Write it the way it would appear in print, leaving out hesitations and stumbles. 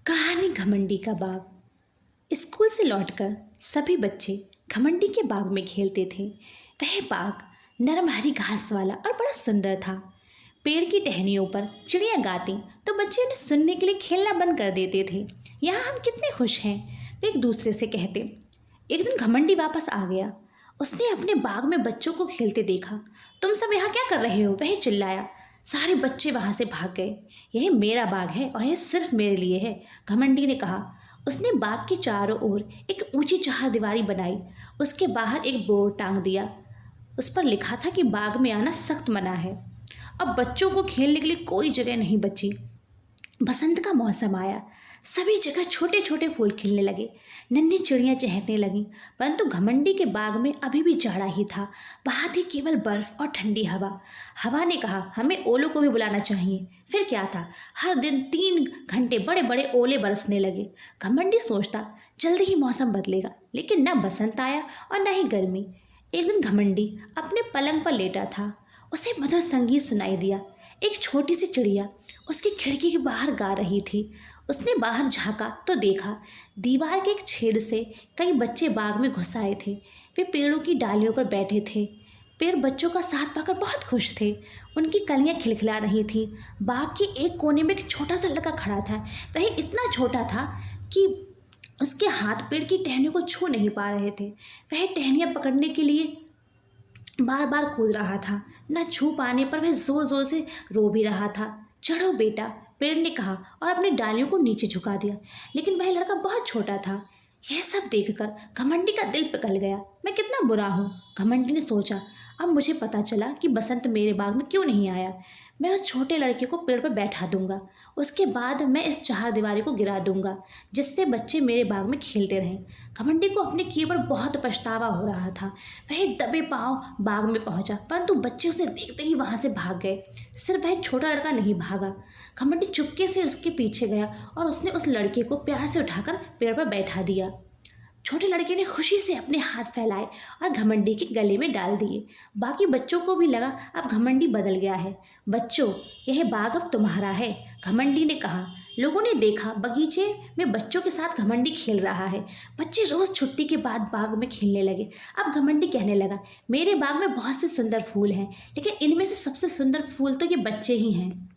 कहानी घमंडी का बाग। स्कूल से लौटकर सभी बच्चे घमंडी के बाग में खेलते थे। वह बाग नरम हरी घास वाला और बड़ा सुंदर था। पेड़ की टहनियों पर चिड़ियाँ गाती तो बच्चे उन्हें सुनने के लिए खेलना बंद कर देते थे। यहाँ हम कितने खुश हैं, वे एक दूसरे से कहते। एक दिन घमंडी वापस आ गया। उसने अपने बाग में बच्चों को खेलते देखा। तुम सब यहाँ क्या कर रहे हो, वह चिल्लाया। सारे बच्चे वहाँ से भाग गए। यह मेरा बाग है और यह सिर्फ मेरे लिए है, घमंडी ने कहा। उसने बाग के चारों ओर एक ऊंची चारदीवारी बनाई। उसके बाहर एक बोर्ड टांग दिया। उस पर लिखा था कि बाग में आना सख्त मना है। अब बच्चों को खेलने के लिए कोई जगह नहीं बची। बसंत का मौसम आया। सभी जगह छोटे छोटे फूल खिलने लगे। नन्ही चिड़ियाँ चहकने लगीं। परंतु घमंडी के बाग में अभी भी जाड़ा ही था। वहाँ थी केवल बर्फ और ठंडी हवा। हवा ने कहा, हमें ओलों को भी बुलाना चाहिए। फिर क्या था, हर दिन 3 घंटे बड़े बड़े ओले बरसने लगे। घमंडी सोचता जल्दी ही मौसम बदलेगा, लेकिन न बसंत आया और न ही गर्मी। एक दिन घमंडी अपने पलंग पर लेटा था। उसे मधुर संगीत सुनाई दिया। एक छोटी सी चिड़िया उसकी खिड़की के बाहर गा रही थी। उसने बाहर झांका तो देखा दीवार के एक छेद से कई बच्चे बाग में घुस आए थे। वे पेड़ों की डालियों पर बैठे थे। पेड़ बच्चों का साथ पाकर बहुत खुश थे। उनकी कलियां खिलखिला रही थी। बाग के एक कोने में एक छोटा सा लड़का खड़ा था। वह इतना छोटा था कि उसके हाथ पेड़ की टहनियों को छू नहीं पा रहे थे। वह टहनियाँ पकड़ने के लिए बार बार कूद रहा था। न छू पाने पर वह जोर जोर से रो भी रहा था। चढ़ो बेटा, पेड़ ने कहा और अपनी डालियों को नीचे झुका दिया। लेकिन वह लड़का बहुत छोटा था। यह सब देखकर घमंडी का दिल पिघल गया। मैं कितना बुरा हूँ, घमंडी ने सोचा। अब मुझे पता चला कि बसंत मेरे बाग में क्यों नहीं आया। मैं उस छोटे लड़के को पेड़ पर बैठा दूंगा। उसके बाद मैं इस चारदीवारी को गिरा दूंगा, जिससे बच्चे मेरे बाग में खेलते रहें। घमंडी को अपने किए पर बहुत पछतावा हो रहा था। वह दबे पांव बाग में पहुंचा, परंतु बच्चे उसे देखते ही वहां से भाग गए। सिर्फ वह छोटा लड़का नहीं भागा। घमंडी चुपके से उसके पीछे गया और उसने उस लड़के को प्यार से उठाकर पेड़ पर बैठा दिया। छोटे लड़के ने खुशी से अपने हाथ फैलाए और घमंडी के गले में डाल दिए। बाकी बच्चों को भी लगा अब घमंडी बदल गया है। बच्चों, यह बाग अब तुम्हारा है, घमंडी ने कहा। लोगों ने देखा बगीचे में बच्चों के साथ घमंडी खेल रहा है। बच्चे रोज छुट्टी के बाद बाग में खेलने लगे। अब घमंडी कहने लगा, मेरे बाग में बहुत से सुंदर फूल हैं, लेकिन इनमें से सबसे सुंदर फूल तो ये बच्चे ही हैं।